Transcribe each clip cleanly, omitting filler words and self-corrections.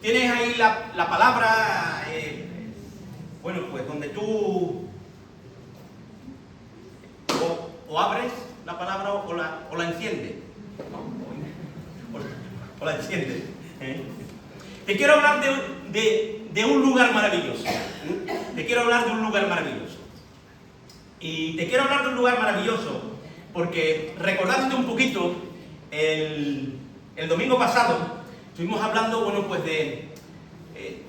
Tienes ahí la palabra, bueno, pues donde tú o abres la palabra o la enciendes, ¿no? O la enciendes. Te quiero hablar de un lugar maravilloso. Te quiero hablar de un lugar maravilloso. Y te quiero hablar de un lugar maravilloso porque, recordándote un poquito, el domingo pasado estuvimos hablando, bueno, pues de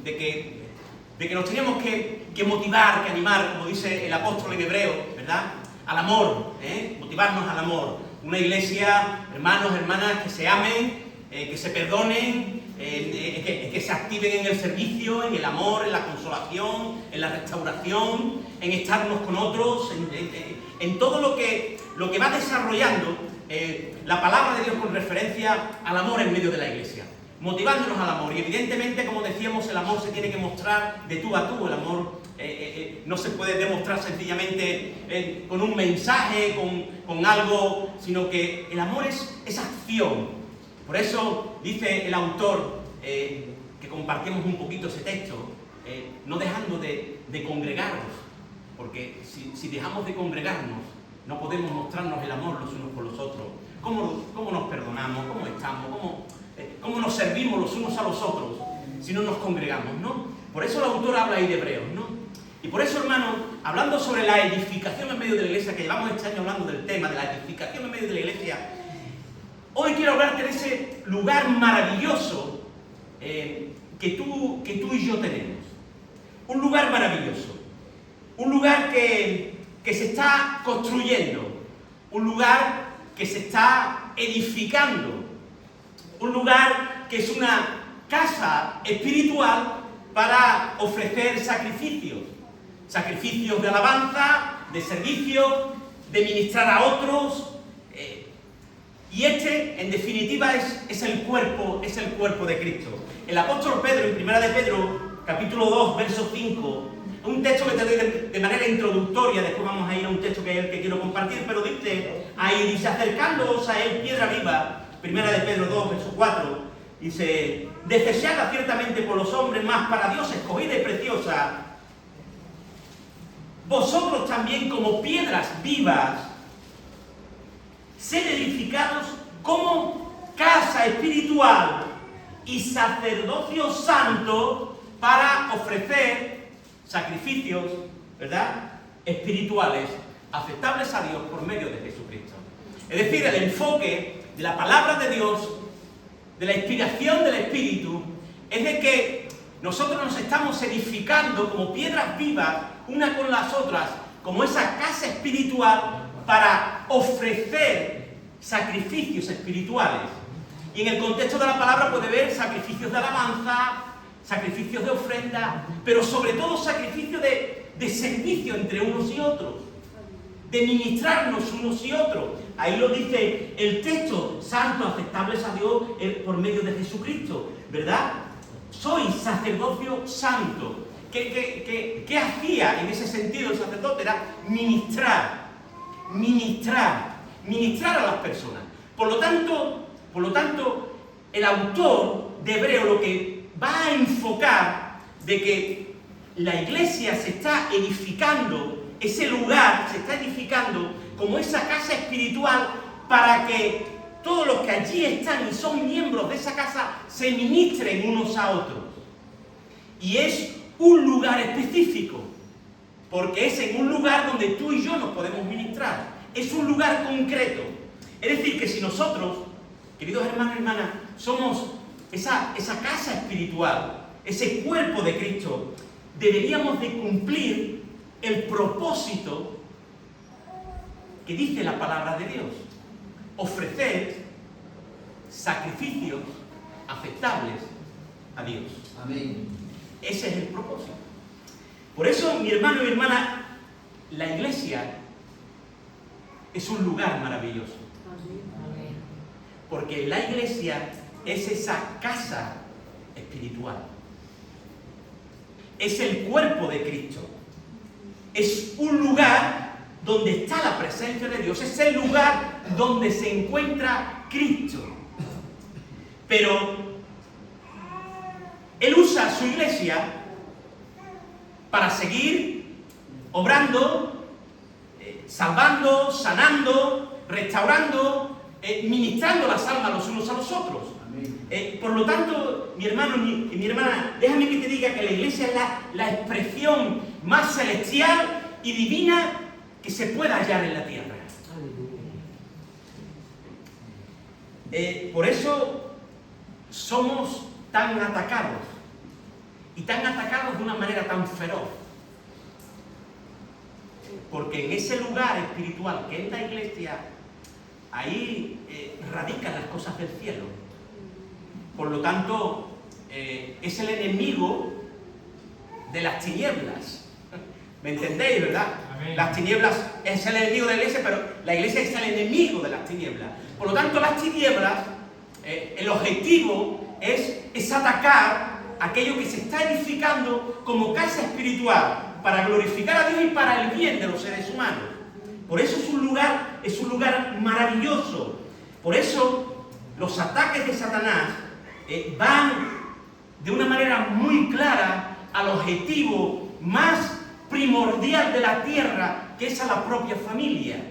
que nos teníamos que motivar, que animar, como dice el apóstol en hebreo, ¿verdad? Al amor, motivarnos al amor. Una iglesia, hermanos, hermanas, que se amen, que se perdonen, que se activen en el servicio, en el amor, en la consolación, en la restauración, en estar unos con otros, en todo lo que va desarrollando la palabra de Dios con referencia al amor en medio de la iglesia. Motivándonos al amor. Y evidentemente, como decíamos, el amor se tiene que mostrar de tú a tú. El amor no se puede demostrar sencillamente con un mensaje, con algo, sino que el amor es acción. Por eso dice el autor, que compartimos un poquito ese texto, no dejando de congregarnos, porque si dejamos de congregarnos, no podemos mostrarnos el amor los unos por los otros. ¿Cómo nos perdonamos? ¿Cómo estamos? ¿Cómo nos servimos los unos a los otros si no nos congregamos, ¿no? Por eso el autor habla ahí de Hebreos, ¿no? Y por eso, hermano, hablando sobre la edificación en medio de la iglesia, que llevamos este año hablando del tema de la edificación en medio de la iglesia, hoy quiero hablarte de ese lugar maravilloso que tú y yo tenemos. Un lugar maravilloso. Un lugar que se está construyendo. Un lugar que se está edificando. Un lugar que es una casa espiritual para ofrecer sacrificios. Sacrificios de alabanza, de servicio, de ministrar a otros. Y en definitiva, es el cuerpo de Cristo. El apóstol Pedro, en 1 de Pedro, capítulo 2, verso 5, un texto que te doy de manera introductoria, después vamos a ir a un texto que es el que quiero compartir, pero dice, acercándoos a él, piedra viva, 1 de Pedro 2, verso 4, dice, deseada ciertamente por los hombres, más para Dios escogida y preciosa, vosotros también como piedras vivas, sed edificados como casa espiritual y sacerdocio santo para ofrecer sacrificios, ¿verdad?, espirituales, aceptables a Dios por medio de Jesucristo. Es decir, el enfoque de la palabra de Dios, de la inspiración del Espíritu, es de que nosotros nos estamos edificando como piedras vivas, unas con las otras, como esa casa espiritual, para ofrecer sacrificios espirituales. Y en el contexto de la palabra puede ver sacrificios de alabanza, sacrificios de ofrenda, pero sobre todo sacrificios de servicio entre unos y otros, de ministrarnos unos y otros. Ahí lo dice el texto, santos, aceptables a Dios por medio de Jesucristo, ¿verdad? Soy sacerdocio santo. ¿Qué hacía en ese sentido el sacerdote? Era ministrar a las personas. Por lo tanto, el autor de Hebreo lo que va a enfocar de que la iglesia se está edificando, ese lugar se está edificando como esa casa espiritual para que todos los que allí están y son miembros de esa casa se ministren unos a otros. Y es un lugar específico, porque es en un lugar donde tú y yo nos podemos ministrar. Es un lugar concreto. Es decir, que si nosotros, queridos hermanos y hermanas, somos esa casa espiritual, ese cuerpo de Cristo, deberíamos de cumplir el propósito que dice la palabra de Dios: ofrecer sacrificios aceptables a Dios. Amén. Ese es el propósito. Por eso, mi hermano y mi hermana, la iglesia es un lugar maravilloso. Porque la iglesia es esa casa espiritual. Es el cuerpo de Cristo. Es un lugar donde está la presencia de Dios. Es el lugar donde se encuentra Cristo. Pero Él usa su iglesia para seguir obrando, salvando, sanando, restaurando, ministrando las almas los unos a los otros. Por lo tanto, mi hermano y mi hermana, déjame que te diga que la iglesia es la expresión más celestial y divina que se pueda hallar en la tierra. Por eso somos tan atacados, y tan atacados de una manera tan feroz. Porque en ese lugar espiritual que es la iglesia, ahí radican las cosas del cielo. Por lo tanto, es el enemigo de las tinieblas. ¿Me entendéis, verdad? Amén. Las tinieblas es el enemigo de la iglesia, pero la iglesia es el enemigo de las tinieblas. Por lo tanto, las tinieblas, el objetivo es atacar aquello que se está edificando como casa espiritual para glorificar a Dios y para el bien de los seres humanos. Por eso es un lugar maravilloso. Por eso los ataques de Satanás van de una manera muy clara al objetivo más primordial de la tierra, que es a la propia familia.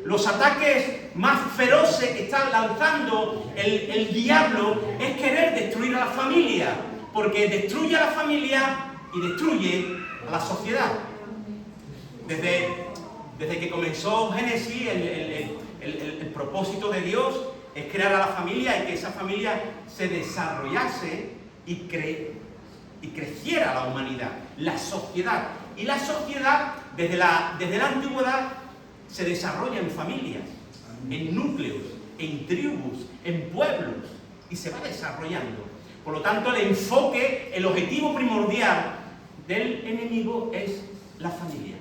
Los ataques más feroces que está lanzando el diablo es querer destruir a la familia, porque destruye a la familia y destruye a la sociedad. Desde que comenzó Génesis, el propósito de Dios es crear a la familia y que esa familia se desarrollase y creciera la humanidad, la sociedad. Y la sociedad, desde la antigüedad, se desarrolla en familias, en núcleos, en tribus, en pueblos, y se va desarrollando. Por lo tanto, el enfoque, el objetivo primordial del enemigo es la familia.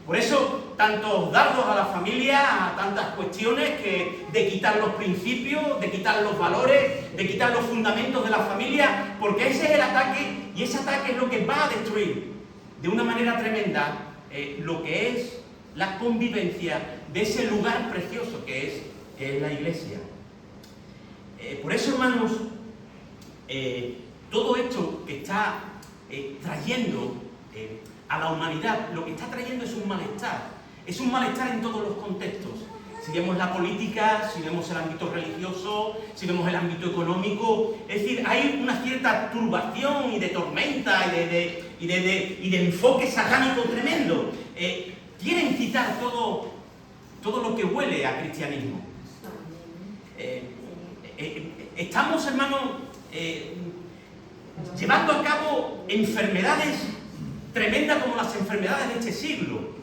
Por eso, tantos dardos a la familia, a tantas cuestiones de quitar los principios, de quitar los valores, de quitar los fundamentos de la familia, porque ese es el ataque, y ese ataque es lo que va a destruir de una manera tremenda lo que es la convivencia de ese lugar precioso que es la iglesia. Por eso, hermanos, todo esto que está trayendo a la humanidad, lo que está trayendo es un malestar en todos los contextos. Si vemos la política, si vemos el ámbito religioso, si vemos el ámbito económico, es decir, hay una cierta turbación y de tormenta y de enfoque satánico tremendo. Quieren quitar todo lo que huele a cristianismo. Estamos, hermanos, llevando a cabo enfermedades tremendas como las enfermedades de este siglo.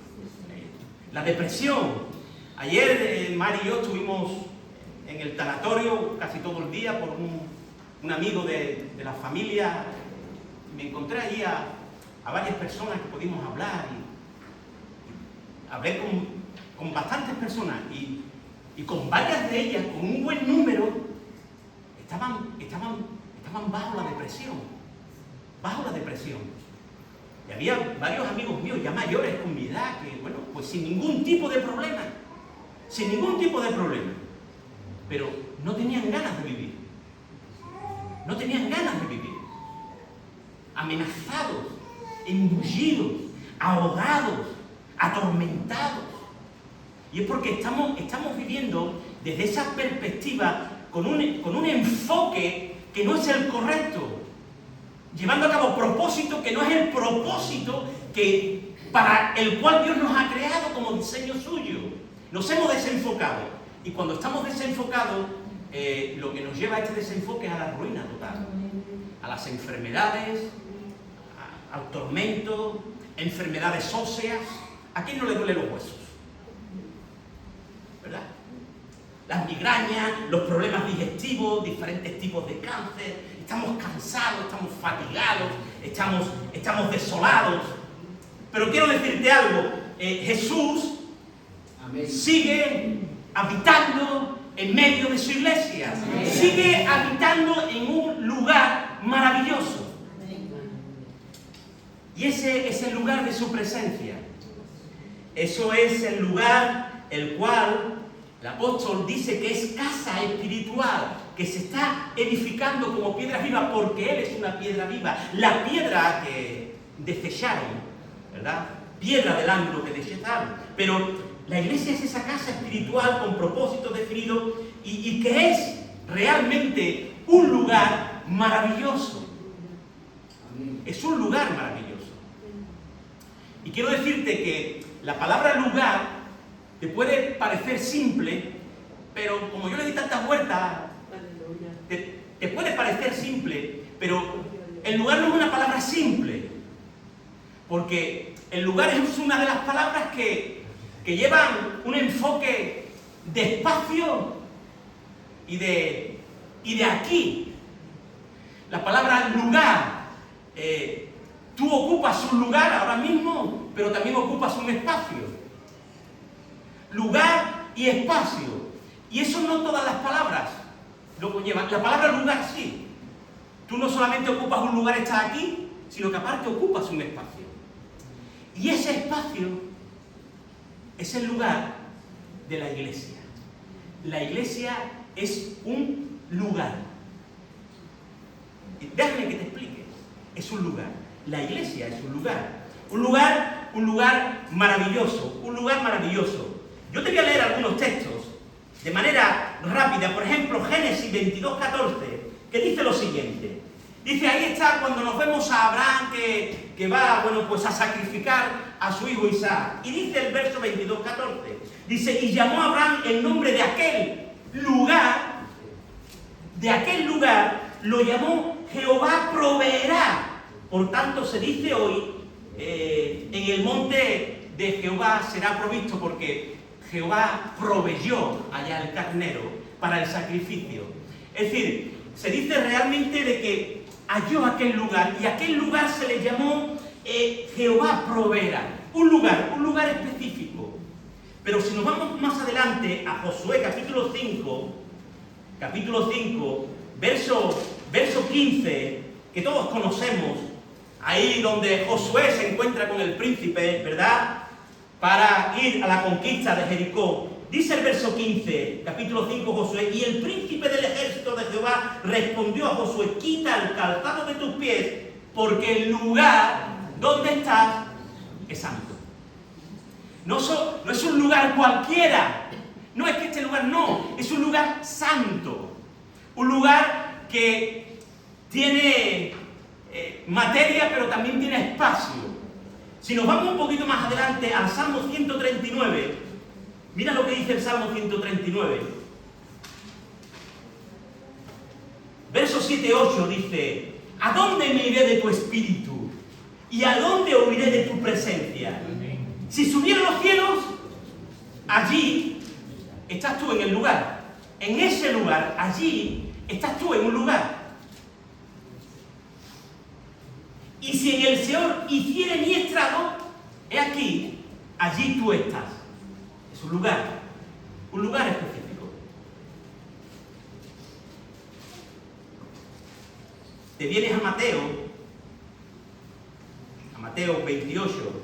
La depresión. Ayer Mari y yo estuvimos en el tanatorio casi todo el día por un amigo de la familia. Me encontré allí a varias personas que pudimos hablar y hablé con bastantes personas y con varias de ellas, con un buen número, estaban bajo la depresión. Y había varios amigos míos ya mayores con mi edad que, bueno, pues sin ningún tipo de problema, pero no tenían ganas de vivir, amenazados, embullidos, ahogados, atormentados. Y es porque estamos viviendo desde esa perspectiva con un enfoque que no es el correcto, llevando a cabo propósito que no es el propósito para el cual Dios nos ha creado como diseño suyo. Nos hemos desenfocado, y cuando estamos desenfocados, lo que nos lleva a este desenfoque es a la ruina total, a las enfermedades, al tormento, enfermedades óseas. ¿A quién no le duelen los huesos? ¿Verdad? Las migrañas, los problemas digestivos, diferentes tipos de cáncer. Estamos cansados, estamos fatigados, estamos desolados. Pero quiero decirte algo, Jesús sigue habitando en medio de su iglesia. Amén. Sigue habitando en un lugar maravilloso. Y ese es el lugar de su presencia. Eso es el lugar el cual el apóstol dice que es casa espiritual. que se está edificando como piedra viva porque Él es una piedra viva. La piedra que desecharon, ¿verdad? Piedra del ángulo que desecharon. Pero la iglesia es esa casa espiritual con propósito definido y que es realmente un lugar maravilloso. Es un lugar maravilloso. Y quiero decirte que la palabra lugar te puede parecer simple, pero como yo le di tantas vueltas, te puede parecer simple, pero el lugar no es una palabra simple, porque el lugar es una de las palabras que llevan un enfoque de espacio y de aquí. La palabra lugar, tú ocupas un lugar ahora mismo, pero también ocupas un espacio. Lugar y espacio. Y eso no todas las palabras lo conllevan. La palabra lugar sí. Tú no solamente ocupas un lugar, estás aquí, sino que aparte ocupas un espacio. Y ese espacio es el lugar de la iglesia. La iglesia es un lugar. Déjame que te explique. Es un lugar. La iglesia es un lugar. Un lugar maravilloso. Un lugar maravilloso. Yo te voy a leer algunos textos de manera rápida. Por ejemplo, Génesis 22:14, que dice lo siguiente. Dice, ahí está cuando nos vemos a Abraham que va, bueno, pues a sacrificar a su hijo Isaac. Y dice el verso 22:14. Dice, y llamó a Abraham el nombre de aquel lugar, lo llamó Jehová proveerá. Por tanto, se dice hoy, en el monte de Jehová será provisto, porque Jehová proveyó allá el carnero para el sacrificio. Es decir, se dice realmente de que halló aquel lugar, y aquel lugar se le llamó Jehová proveerá. Un lugar específico. Pero si nos vamos más adelante a Josué capítulo 5, verso 15, que todos conocemos, ahí donde Josué se encuentra con el príncipe, ¿verdad?, para ir a la conquista de Jericó. Dice el verso 15, capítulo 5, Josué, y el príncipe del ejército de Jehová respondió a Josué, quita el calzado de tus pies, porque el lugar donde estás es santo. No es un lugar cualquiera, no es que este lugar no, es un lugar santo, un lugar que tiene materia, pero también tiene espacio. Si nos vamos un poquito más adelante al Salmo 139, mira lo que dice el Salmo 139. Verso 7-8 dice, ¿a dónde me iré de tu espíritu? ¿Y a dónde huiré de tu presencia? Si subiera a los cielos, allí estás tú en el lugar. En ese lugar, allí, estás tú en un lugar. Y si en el Seol hiciere mi estrado, he aquí, allí tú estás. Es un lugar específico. Te vienes a Mateo 28.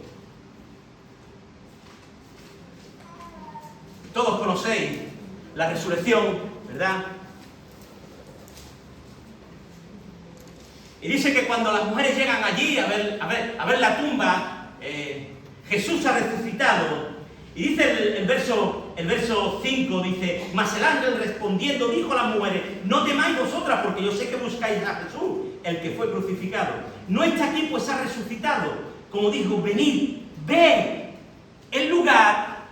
Todos conocéis la resurrección, ¿verdad? Y dice que cuando las mujeres llegan allí a ver la tumba, Jesús ha resucitado. Y dice el verso 5, dice, mas el ángel respondiendo dijo a las mujeres, no temáis vosotras, porque yo sé que buscáis a Jesús, el que fue crucificado. No está aquí, pues ha resucitado. Como dijo, venid, ved el lugar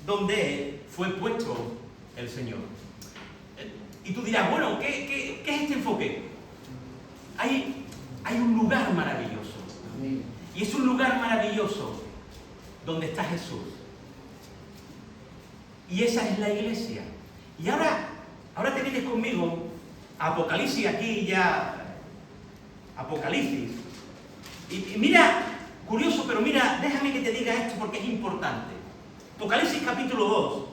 donde fue puesto el Señor. Y tú dirás, bueno, ¿qué es este enfoque? Hay un lugar maravilloso. Y es un lugar maravilloso donde está Jesús. Y esa es la iglesia. Y ahora te vienes conmigo a Apocalipsis, aquí ya. Apocalipsis. Y mira, curioso, pero mira, déjame que te diga esto porque es importante. Apocalipsis capítulo 2.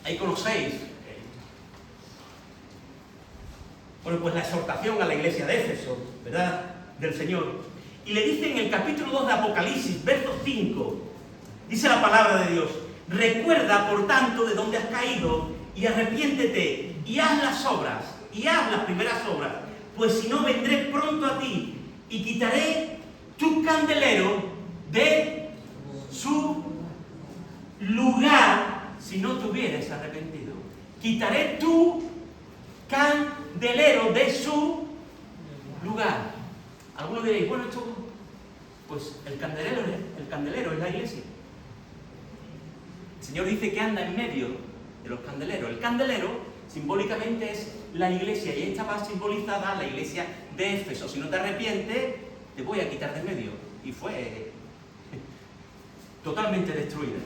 Ahí conocéis. Bueno, pues la exhortación a la iglesia de Éfeso, ¿verdad?, del Señor. Y le dice en el capítulo 2 de Apocalipsis, verso 5, dice la palabra de Dios, recuerda, por tanto, de dónde has caído y arrepiéntete, y haz las obras, y haz las primeras obras, pues si no vendré pronto a ti, y quitaré tu candelero de su lugar, si no te hubieras arrepentido. Quitaré tu candelero de su lugar. Algunos diréis, bueno, esto, pues el candelero es la iglesia. El Señor dice que anda en medio de los candeleros. El candelero simbólicamente es la iglesia, y esta va simbolizada la iglesia de Éfeso. Si no te arrepientes, te voy a quitar de medio. Y fue totalmente destruida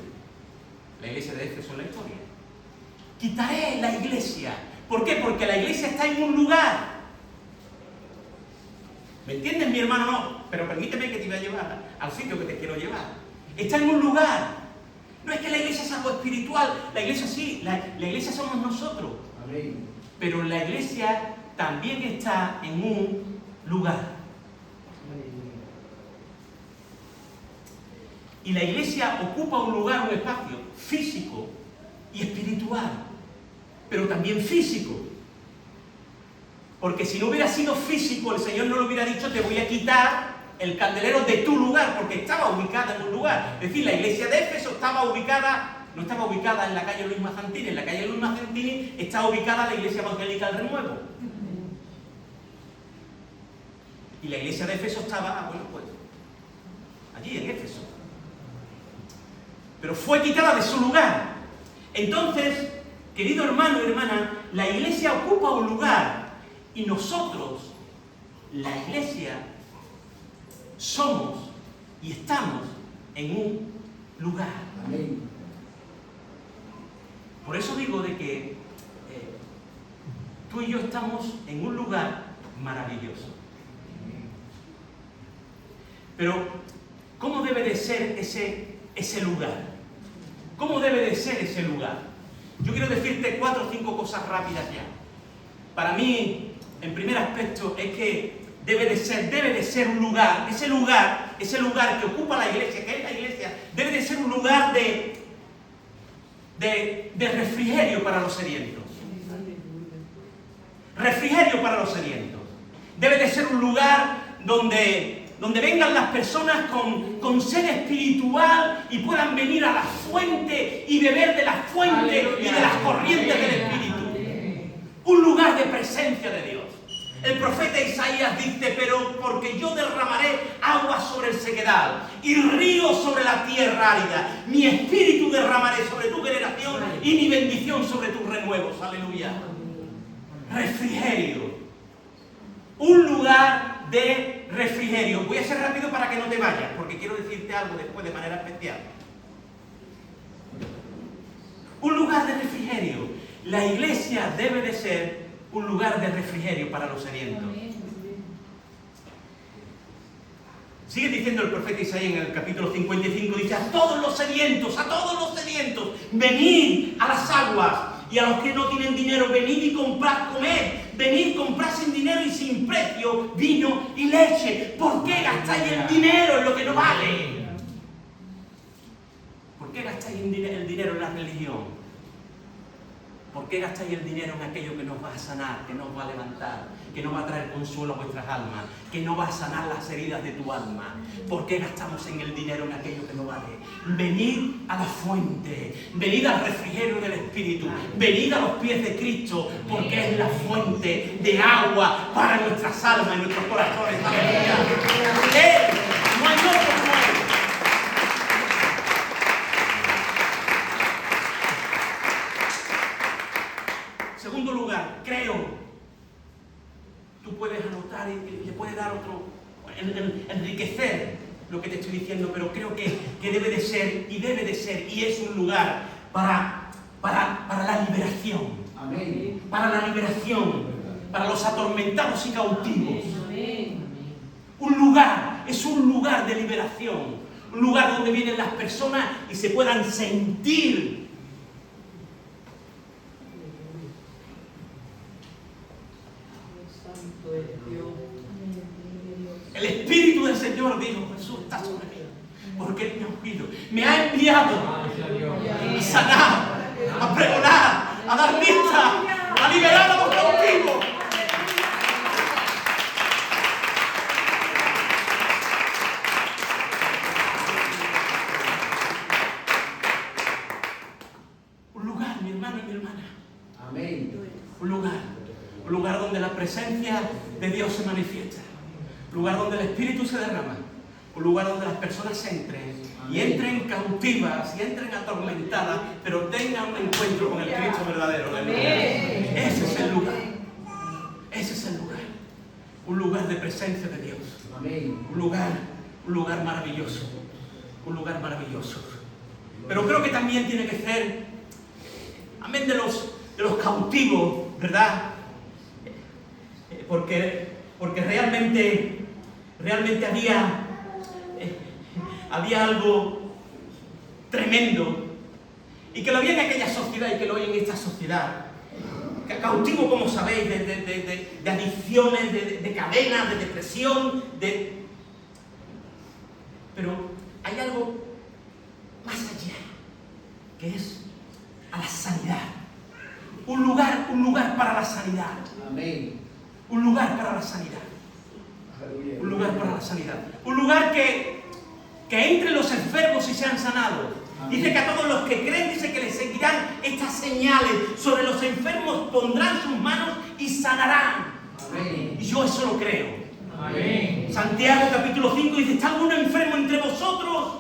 la iglesia de Éfeso en la historia. Quitaré la iglesia. ¿Por qué? Porque la iglesia está en un lugar. ¿Me entiendes, mi hermano? No, pero permíteme que te voy a llevar al sitio que te quiero llevar. Está en un lugar. No es que la iglesia es algo espiritual. La iglesia sí, la iglesia somos nosotros. Amén. Pero la iglesia también está en un lugar. Y la iglesia ocupa un lugar, un espacio físico y espiritual, pero también físico. Porque si no hubiera sido físico, el Señor no le hubiera dicho, te voy a quitar el candelero de tu lugar, porque estaba ubicada en un lugar. Es decir, la iglesia de Éfeso no estaba ubicada en la calle Luis Mazantini. En la calle Luis Mazantini está ubicada la iglesia evangélica del Renuevo. Y la iglesia de Éfeso estaba, bueno, pues, allí en Éfeso. Pero fue quitada de su lugar. Entonces, querido hermano y hermana, la iglesia ocupa un lugar y nosotros, la iglesia, somos y estamos en un lugar. Amén. Por eso digo de que tú y yo estamos en un lugar maravilloso. Pero, ¿cómo debe de ser ese lugar? ¿Cómo debe de ser ese lugar? Yo quiero decirte 4 o 5 cosas rápidas ya. Para mí, en primer aspecto, es que debe de ser un lugar, ese lugar que ocupa la iglesia, que es la iglesia, debe de ser un lugar de refrigerio para los sedientos. Refrigerio para los sedientos. Debe de ser un lugar donde vengan las personas con sed espiritual y puedan venir a la fuente y beber de la fuente. Aleluya. Y de las corrientes del Espíritu. Un lugar de presencia de Dios. El profeta Isaías dice, pero porque yo derramaré agua sobre el sequedal y ríos sobre la tierra árida. Mi espíritu derramaré sobre tu generación y mi bendición sobre tus renuevos. Aleluya. Refrigerio. Un lugar de refrigerio. Voy a ser rápido para que no te vayas, porque quiero decirte algo después de manera especial. Un lugar de refrigerio. La iglesia debe de ser un lugar de refrigerio para los sedientos. Sigue diciendo el profeta Isaías en el capítulo 55, dice, a todos los sedientos, venid a las aguas, y a los que no tienen dinero, venid y comprad, comed, venid, comprad sin dinero y sin precio vino y leche. ¿Por qué gastáis el dinero en lo que no vale? ¿Por qué gastáis el dinero en la religión? ¿Por qué gastáis el dinero en aquello que nos va a sanar, que nos va a levantar, que nos va a traer consuelo a vuestras almas, que no va a sanar las heridas de tu alma? ¿Por qué gastamos en el dinero en aquello que no vale? Venid a la fuente, venid al refrigerio del Espíritu, venid a los pies de Cristo, porque es la fuente de agua para nuestras almas y nuestros corazones. ¡Aleluya! No hay otro como Él. Segundo lugar, creo. Tú puedes anotar y le puedes dar otro, enriquecer lo que te estoy diciendo, pero creo que debe de ser, y es un lugar para la liberación. Amén. Para la liberación, para los atormentados y cautivos. Es un lugar de liberación, un lugar donde vienen las personas y se puedan sentir. El Espíritu del Señor dijo, Jesús está sobre mí, porque Él me ha ungido, me ha enviado a sanar, a pregonar a dar vista, a liberar a los cautivos. Un lugar, mi hermano y mi hermana. Amén. Un lugar donde la presencia de Dios se manifiesta. Un lugar donde el Espíritu se derrama. Un lugar donde las personas entren. Y entren cautivas, y entren atormentadas, pero tengan un encuentro con el Cristo verdadero. Ese es el lugar. Ese es el lugar. Un lugar de presencia de Dios. Un lugar maravilloso. Un lugar maravilloso. Pero creo que también tiene que ser, amén de los cautivos, ¿verdad? Porque realmente había algo tremendo, y que lo había en aquella sociedad y que lo hay en esta sociedad. Cautivo, como sabéis, de adicciones, de cadenas, de depresión, pero hay algo más allá, que es a la sanidad. Un lugar para la sanidad. Amén. Un lugar para la sanidad. Un lugar para la sanidad. Un lugar que entren los enfermos y sean sanados. Amén. Dice que a todos los que creen, dice que les seguirán estas señales. Sobre los enfermos pondrán sus manos y sanarán. Amén. Y yo eso lo creo. Amén. Santiago capítulo 5 dice: ¿está alguno enfermo entre vosotros?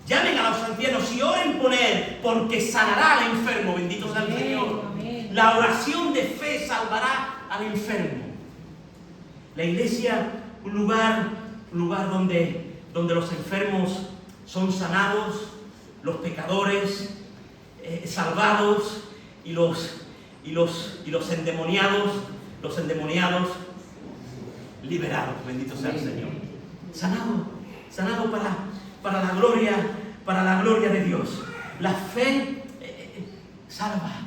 Llamen a los ancianos y oren por él, porque sanará al enfermo. Bendito sea el Señor. Amén. La oración de fe salvará al enfermo. La iglesia, un lugar donde los enfermos son sanados, los pecadores salvados, y los endemoniados liberados. Bendito sea el Señor. Sanado para la gloria de Dios. La fe salva,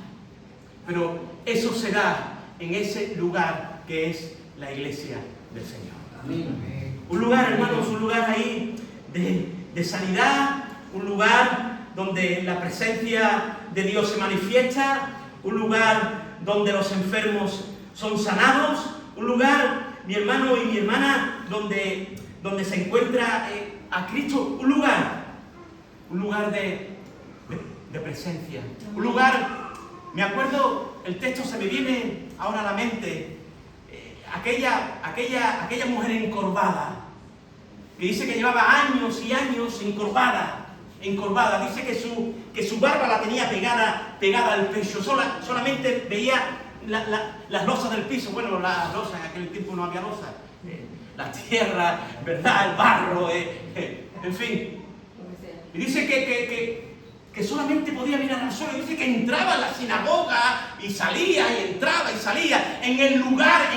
pero eso se da en ese lugar que es la iglesia del Señor. Amén. Un lugar, hermanos, un lugar ahí de sanidad, un lugar donde la presencia de Dios se manifiesta, un lugar donde los enfermos son sanados, un lugar, mi hermano y mi hermana, donde se encuentra a Cristo, un lugar de presencia, un lugar, me acuerdo, el texto se me viene ahora a la mente, aquella mujer encorvada, que dice que llevaba años y años encorvada, dice que su barba la tenía pegada al pecho, solamente veía las losas del piso. Bueno, las losas, en aquel tiempo no había losas, la tierra, ¿verdad?, el barro, en fin. Y dice que solamente podía mirar al suelo. Dice que entraba en la sinagoga y salía, y entraba y salía, en el lugar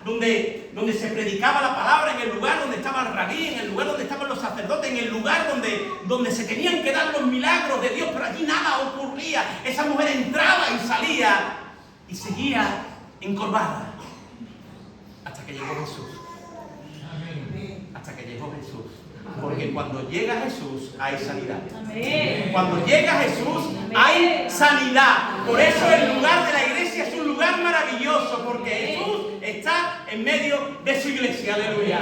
donde se predicaba la palabra, en el lugar donde estaba el rabí, en el lugar donde estaban los sacerdotes, en el lugar donde se tenían que dar los milagros de Dios, pero allí nada ocurría. Esa mujer entraba y salía y seguía encorvada hasta que llegó Jesús. Hasta que llegó Jesús. Porque cuando llega Jesús hay sanidad. Amén. Cuando llega Jesús hay sanidad. Por eso el lugar de la iglesia es un lugar maravilloso, porque Jesús está en medio de su iglesia. Aleluya.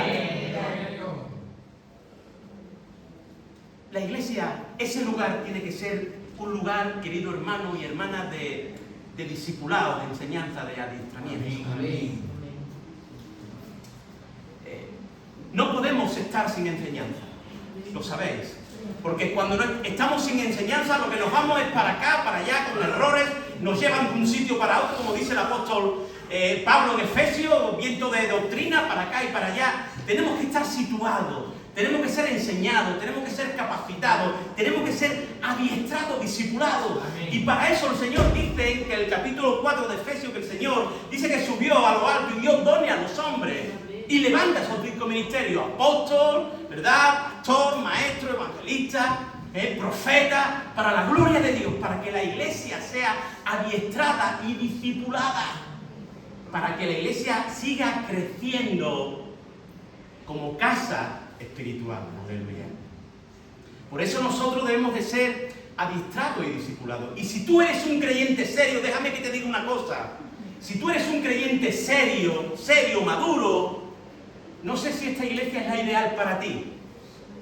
La iglesia, ese lugar tiene que ser un lugar, querido hermano y hermana, de discipulado, de enseñanza, de adiestramiento. Amén. No podemos estar sin enseñanza, lo sabéis, porque cuando no estamos sin enseñanza, lo que nos vamos es para acá, para allá, con errores, nos llevan de un sitio para otro, como dice el apóstol Pablo en Efesios, viento de doctrina para acá y para allá. Tenemos que estar situados, tenemos que ser enseñados, tenemos que ser capacitados, tenemos que ser adiestrados, discipulados. Amén. Y para eso el Señor dice que en el capítulo 4 de Efesios, que el Señor dice que subió a lo alto y dio dones a los hombres. Y levanta esos 5 ministerios: apóstol, ¿verdad?, pastor, maestro, evangelista, profeta, para la gloria de Dios, para que la iglesia sea adiestrada y discipulada, para que la iglesia siga creciendo como casa espiritual. Aleluya. Por eso nosotros debemos de ser adiestrado y discipulado. Y si tú eres un creyente serio, déjame que te diga una cosa. Si tú eres un creyente serio, maduro, no sé si esta iglesia es la ideal para ti,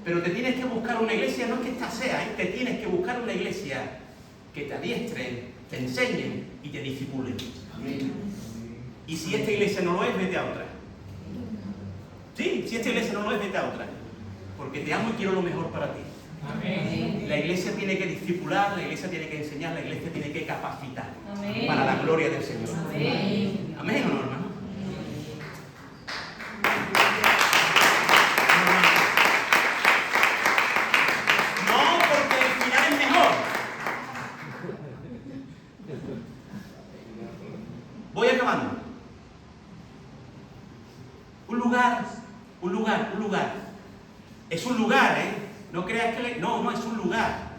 pero te tienes que buscar una iglesia, no es que esta sea, te tienes que buscar una iglesia que te adiestren, te enseñen y te discipulen. Amén. Y si esta iglesia no lo es, vete a otra. Sí, si esta iglesia no lo es, vete a otra. Porque te amo y quiero lo mejor para ti. Amén. La iglesia tiene que discipular, la iglesia tiene que enseñar, la iglesia tiene que capacitar. Amén. Para la gloria del Señor. Amén. ¿Amén o no, hermano? No, porque el final es mejor. Voy acabando. Un lugar. Es un lugar, ¿eh? No creas que... No, es un lugar.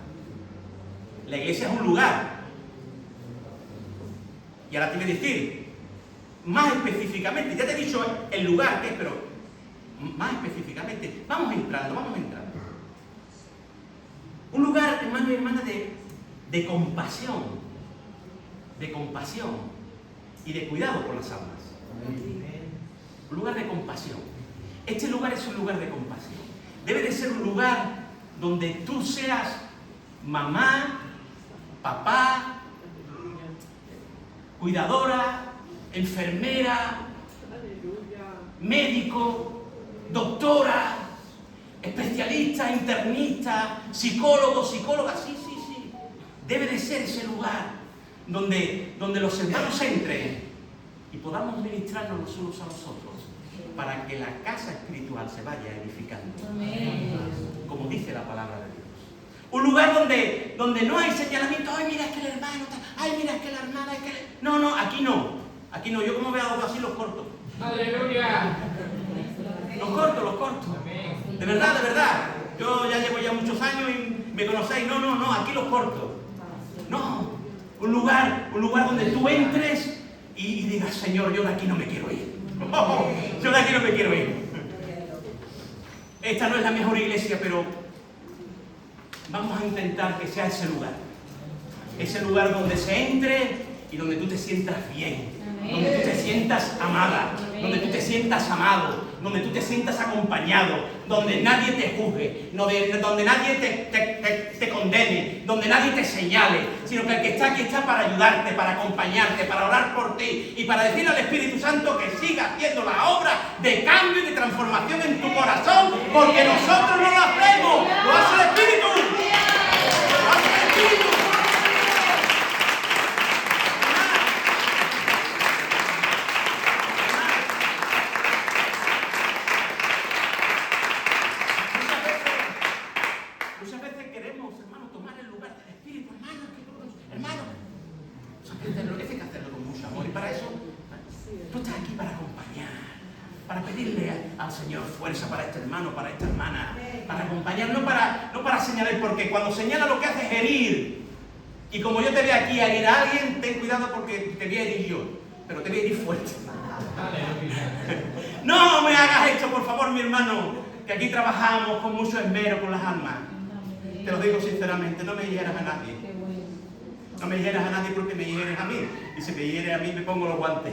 La iglesia es un lugar. Y ahora te voy a decir, más específicamente, ya te he dicho el lugar que es, pero más específicamente, vamos entrando. Un lugar, hermano y hermana, de compasión y de cuidado por las almas. Un lugar de compasión. Este lugar es un lugar de compasión. Debe de ser un lugar donde tú seas mamá, papá, cuidadora, enfermera, médico, doctora, especialista, internista, psicólogo, psicóloga, sí. Debe de ser ese lugar donde los hermanos entren y podamos ministrarnos los unos a los otros para que la casa espiritual se vaya edificando. Amén. Como dice la palabra de Dios. Un lugar donde no hay señalamiento. Ay, mira, es que el hermano está. Ay, mira, es que la hermana, es que... No, aquí no. Yo como veo a dos así los corto. Aleluya. Los corto. De verdad. Yo ya llevo muchos años y me conocéis. No, aquí los corto. No. Un lugar donde tú entres y digas, Señor, yo de aquí no me quiero ir. Yo de aquí no me quiero ir. Esta no es la mejor iglesia, pero vamos a intentar que sea ese lugar. Ese lugar donde se entre y donde tú te sientas bien. Donde tú te sientas amada. Donde tú te sientas amado. Donde tú te sientas acompañado. Donde nadie te juzgue. Donde nadie te condene. Donde nadie te señale. Sino que el que está aquí está para ayudarte, para acompañarte, para orar por ti. Y para decirle al Espíritu Santo que siga haciendo la obra de cambio y de transformación en tu corazón. Porque nosotros no lo hacemos. Lo hace el Espíritu. Lo hace el Espíritu. Muchas veces queremos, hermano, tomar el lugar del Espíritu, hermano. Eso hay que hacerlo con mucho amor. Y para eso, tú estás aquí para acompañar, para pedirle al Señor fuerza para este hermano, para esta hermana, para acompañar, no para señalar, porque cuando señala lo que hace es herir. Y como yo te veo aquí a herir a alguien, ten cuidado porque te voy a herir yo, pero te voy a herir fuerte. No me hagas esto, por favor, mi hermano, que aquí trabajamos con mucho esmero con las almas. Te lo digo sinceramente, no me hieras a nadie. No me hieras a nadie porque me hieres a mí. Y si me hieres a mí, me pongo los guantes.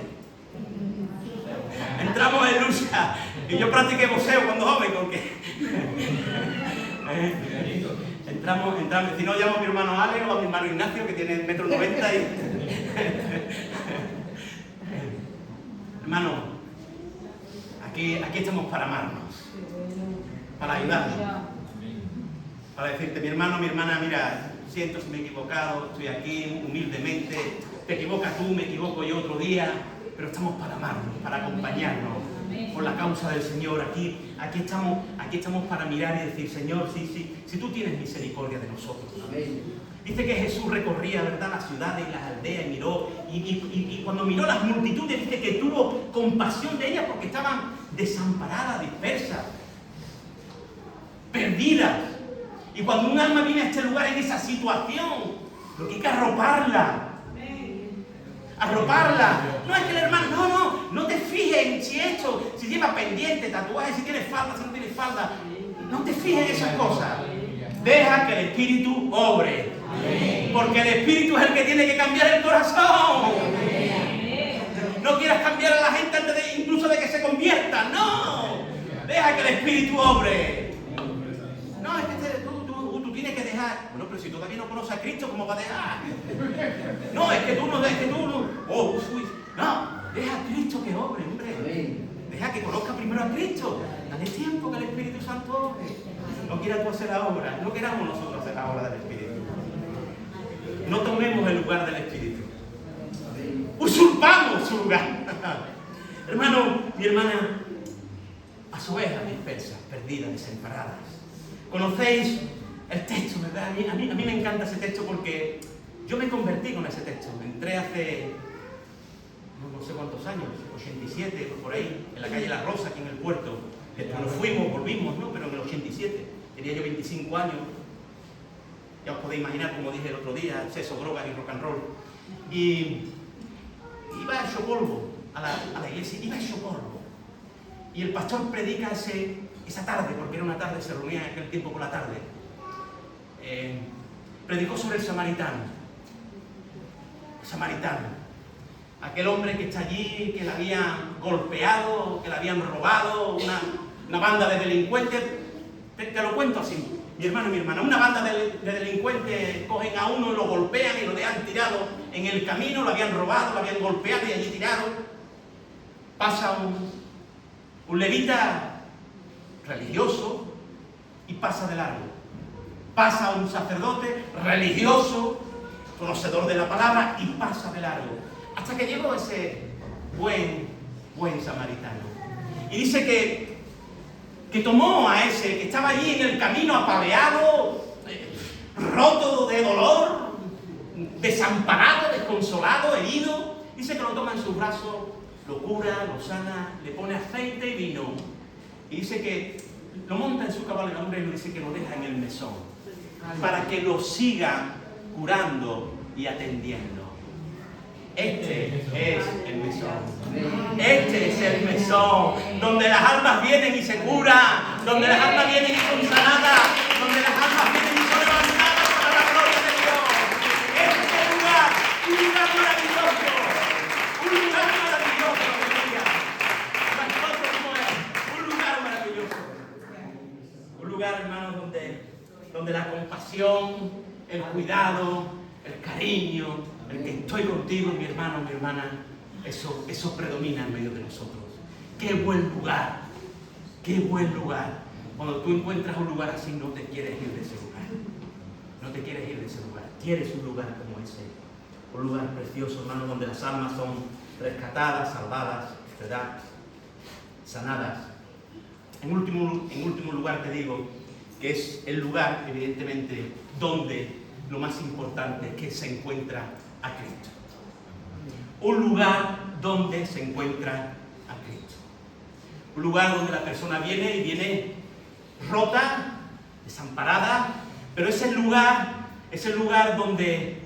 Entramos en lucha. Y yo practiqué boxeo cuando joven, porque... entramos. Si no, llamo a mi hermano Ale o a mi hermano Ignacio, que tiene 1,90 m y... Hermano, aquí estamos para amarnos. Para ayudarnos. Para decirte, mi hermano, mi hermana, mira, siento si me he equivocado, estoy aquí humildemente, te equivocas tú, me equivoco yo otro día, pero estamos para amarnos, para acompañarnos por la causa del Señor. Aquí estamos para mirar y decir, Señor, si tú tienes misericordia de nosotros. Amén. Dice que Jesús recorría, ¿verdad?, las ciudades y las aldeas y miró, y cuando miró las multitudes, dice que tuvo compasión de ellas porque estaban desamparadas, dispersas, perdidas. Y cuando un alma viene a este lugar en esa situación, lo que hay que arroparla. Arroparla. No es que el hermano, no te fijes en si lleva pendiente, tatuaje, si tiene falda, si no tiene falda. No te fijes en esas cosas. Deja que el Espíritu obre. Porque el Espíritu es el que tiene que cambiar el corazón. No quieras cambiar a la gente antes de, incluso de que se convierta. No. Deja que el Espíritu obre. No, es que tú tienes que dejar. Bueno, pero si todavía no conoces a Cristo, ¿cómo va a dejar? No, es que tú no. Oh, no, deja a Cristo que obre, hombre. Amén. Deja que conozca primero a Cristo. Dale tiempo que el Espíritu Santo obre. No quieras tú hacer la obra. No queramos nosotros hacer la obra del Espíritu. No tomemos el lugar del Espíritu. Usurpamos su lugar. Hermano, mi hermana, las ovejas dispersas, perdidas, desamparadas. ¿Conocéis el texto, verdad? A mí me encanta ese texto porque yo me convertí con ese texto. Entré hace no sé cuántos años, 87, por ahí, en la calle La Rosa, aquí en el puerto. Nos fuimos, volvimos, ¿no? Pero en el 87. Tenía yo 25 años. Ya os podéis imaginar, como dije el otro día, sexo, drogas y rock and roll. Y iba hecho polvo a la iglesia, iba hecho polvo. Y el pastor predica esa tarde, porque era una tarde, se reunía en aquel tiempo por la tarde. Predicó sobre el samaritano. El samaritano. Aquel hombre que está allí, que le habían golpeado, que le habían robado, una banda de delincuentes. Te lo cuento así, mi hermano y mi hermana. Una banda de delincuentes cogen a uno, lo golpean y lo dejan tirado en el camino, lo habían robado, lo habían golpeado y allí tirado. Pasa un levita religioso y pasa de largo. Pasa un sacerdote religioso, conocedor de la palabra, y pasa de largo. Hasta que llegó ese buen samaritano. Y dice que tomó a ese que estaba allí en el camino apaleado, roto de dolor, desamparado, desconsolado, herido. Dice que lo toma en sus brazos, lo cura, lo sana, le pone aceite y vino. Y dice que lo monta en su cabalgadura y lo dice que lo deja en el mesón, para que lo siga curando y atendiendo. Este es el mesón. Este es el mesón, donde las almas vienen y se curan, donde las almas vienen y son sanadas, donde las almas vienen y son levantadas para la gloria de Dios. Este es el lugar, un lugar maravilloso, un lugar maravilloso, aleluya. Un lugar maravilloso. Un lugar, hermanos, donde la compasión, el cuidado, el cariño, el que estoy contigo, mi hermano, mi hermana, eso predomina en medio de nosotros. ¡Qué buen lugar! ¡Qué buen lugar! Cuando tú encuentras un lugar así, no te quieres ir de ese lugar. No te quieres ir de ese lugar. Quieres un lugar como ese. Un lugar precioso, hermano, donde las almas son rescatadas, salvadas, ¿verdad? Sanadas. En último lugar te digo que es el lugar, evidentemente, donde lo más importante es que se encuentra a Cristo. Un lugar donde se encuentra a Cristo. Un lugar donde la persona viene rota, desamparada, pero es el lugar donde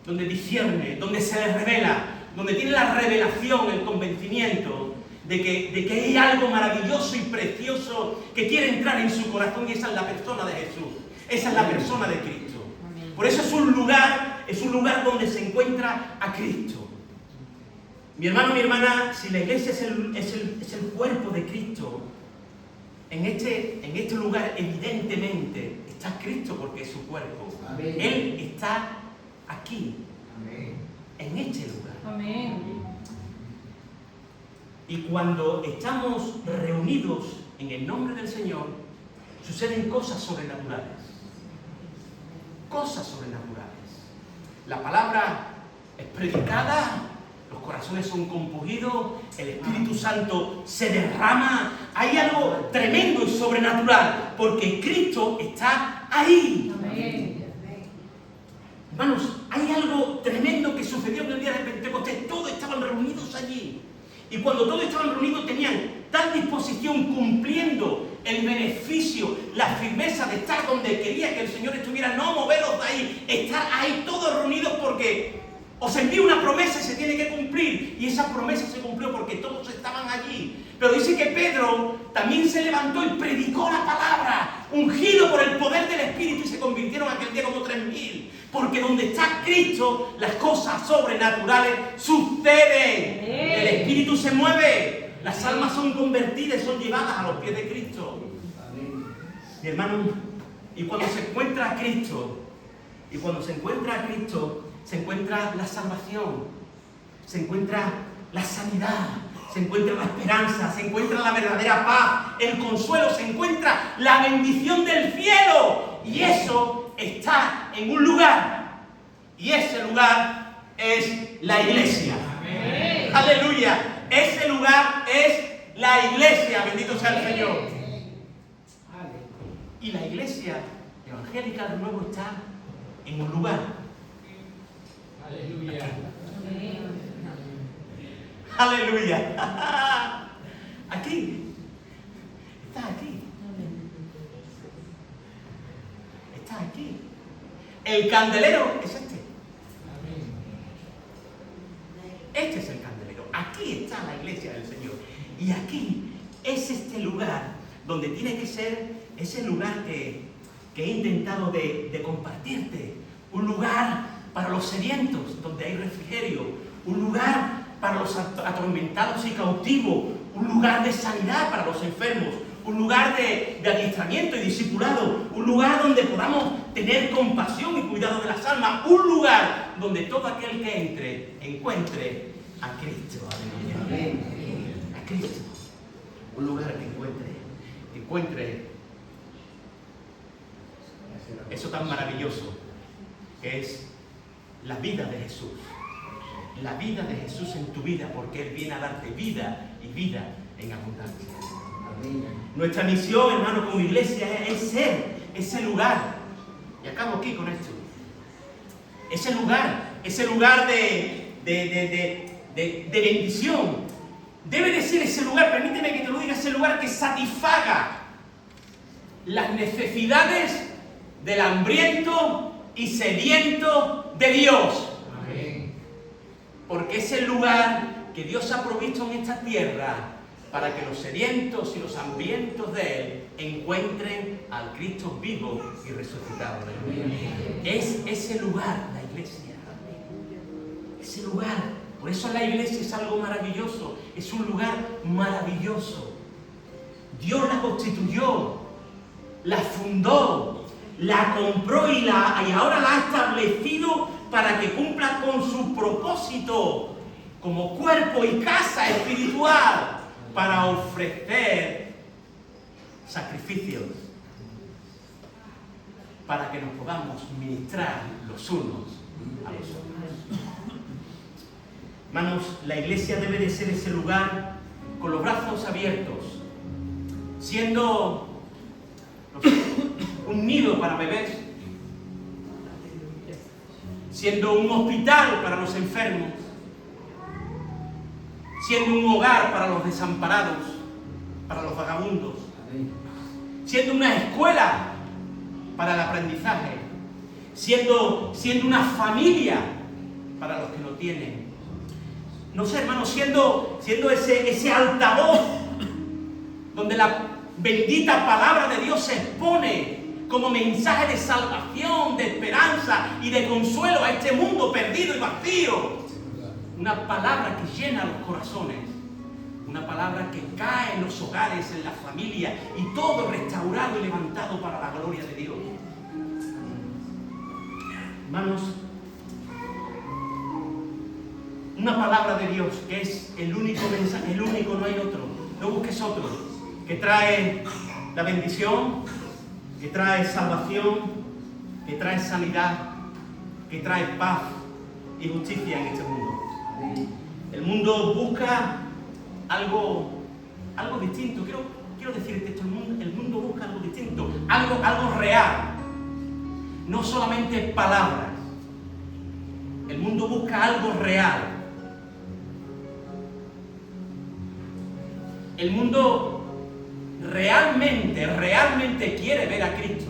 discierne, donde se le revela, donde tiene la revelación, el convencimiento de que hay algo maravilloso y precioso que quiere entrar en su corazón, y esa es la persona de Jesús, esa es la persona de Cristo. Por eso es un lugar donde se encuentra a Cristo. Mi hermano, mi hermana, si la iglesia es el cuerpo de Cristo, en este lugar evidentemente está Cristo porque es su cuerpo. Amén. Él está aquí, Amén. en este lugar. Amén. Y cuando estamos reunidos en el nombre del Señor, suceden cosas sobrenaturales. Cosas sobrenaturales. La palabra es predicada, los corazones son compungidos, el Espíritu Santo se derrama. Hay algo tremendo y sobrenatural, porque Cristo está ahí. Amén. Hermanos, hay algo tremendo que sucedió en el día de Pentecostés. Todos estaban reunidos allí. Y cuando todos estaban reunidos tenían tal disposición, cumpliendo el beneficio, la firmeza de estar donde quería que el Señor estuviera, no moveros de ahí, estar ahí todos reunidos porque os envío una promesa y se tiene que cumplir. Y esa promesa se cumplió porque todos estaban allí. Pero dice que Pedro también se levantó y predicó la palabra, ungido por por el poder del Espíritu y se convirtieron aquel día como 3.000. Porque donde está Cristo, las cosas sobrenaturales suceden. El Espíritu se mueve. Las almas son convertidas, son llevadas a los pies de Cristo. Mi hermano, y cuando se encuentra a Cristo, se encuentra la salvación, se encuentra la sanidad, se encuentra la esperanza, se encuentra la verdadera paz, el consuelo, se encuentra la bendición del cielo. Y eso está en un lugar. Y ese lugar es la iglesia. Amén. Aleluya. Ese lugar es la iglesia. Bendito sea el Señor. Y la iglesia evangélica de nuevo está en un lugar. Aleluya. Aleluya. Aquí. Está aquí. Está aquí. El candelero es este. Este es el candelero. Aquí está la iglesia del Señor. Y aquí es este lugar donde tiene que ser ese lugar que he intentado de compartirte. Un lugar para los sedientos, donde hay refrigerio. Un lugar para los atormentados y cautivos. Un lugar de sanidad para los enfermos. Un lugar de adiestramiento y discipulado. Un lugar donde podamos tener compasión y cuidado de las almas. Un lugar donde todo aquel que entre encuentre a Cristo. Aleluya. A Cristo. Un lugar que encuentre eso tan maravilloso que es la vida de Jesús. La vida de Jesús en tu vida, porque Él viene a darte vida y vida en abundancia. Nuestra misión, hermano, como iglesia es ser ese lugar. Y acabo aquí con esto. Ese lugar de bendición. Debe de ser ese lugar, permíteme que te lo diga, ese lugar que satisfaga las necesidades del hambriento y sediento de Dios. Amén. Porque es el lugar que Dios ha provisto en esta tierra para que los sedientos y los hambrientos de Él encuentren al Cristo vivo y resucitado. Es ese lugar, la iglesia. Ese lugar. Por eso la iglesia es algo maravilloso. Es un lugar maravilloso. Dios la constituyó, la fundó, la compró y ahora la ha establecido para que cumpla con su propósito como cuerpo y casa espiritual para ofrecer sacrificios para que nos podamos ministrar los unos a los otros. Hermanos, la iglesia debe de ser ese lugar con los brazos abiertos, siendo un nido para bebés, siendo un hospital para los enfermos, siendo un hogar para los desamparados, para los vagabundos, siendo una escuela para el aprendizaje, siendo una familia para los que no tienen. No sé, hermanos, siendo ese altavoz donde la bendita palabra de Dios se expone como mensaje de salvación, de esperanza y de consuelo a este mundo perdido y vacío. Una palabra que llena los corazones, una palabra que cae en los hogares, en la familia, y todo restaurado y levantado para la gloria de Dios. Hermanos, una palabra de Dios que es el único mensaje, el único, no hay otro. No busques otro, que trae la bendición, que trae salvación, que trae sanidad, que trae paz y justicia en este mundo. El mundo busca algo distinto. Quiero decirte esto, el mundo busca algo distinto, algo real. No solamente palabras. El mundo busca algo real. El mundo realmente quiere ver a Cristo.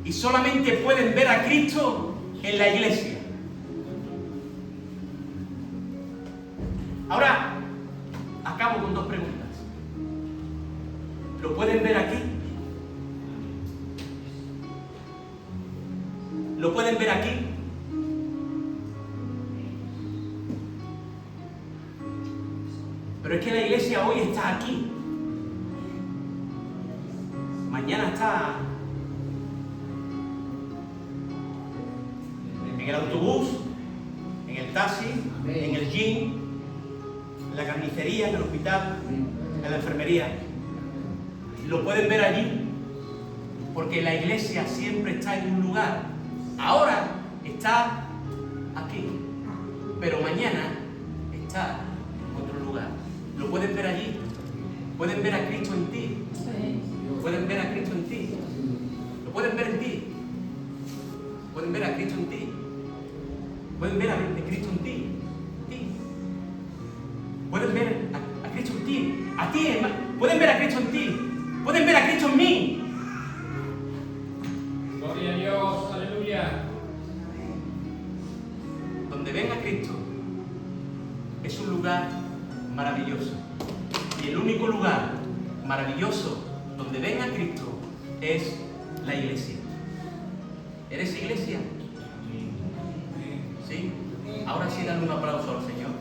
Y solamente pueden ver a Cristo en la iglesia. Ahora, acabo con dos preguntas. ¿Lo pueden ver aquí? Lo pueden ver aquí. Pero es que la iglesia hoy está aquí. Mañana está en el autobús, en el taxi, en el gym, en la carnicería, en el hospital, en la enfermería. Lo pueden ver allí, porque la iglesia siempre está en un lugar. Ahora está aquí, pero mañana está en otro lugar. Lo pueden ver allí. Pueden ver a Cristo en ti. Pueden ver a Cristo en ti. Lo pueden ver en ti. Pueden ver a Cristo en ti. Pueden ver a Cristo en ti. Pueden ver a Cristo en ti. A ti, hermano. Pueden ver a Cristo en ti. Pueden ver a Cristo en mí. Gloria a Dios. Aleluya. Donde ven a Cristo es un lugar maravilloso. Y el único lugar maravilloso donde ven a Cristo es la iglesia. ¿Eres iglesia? ¿Sí? Ahora sí, dale un aplauso al Señor.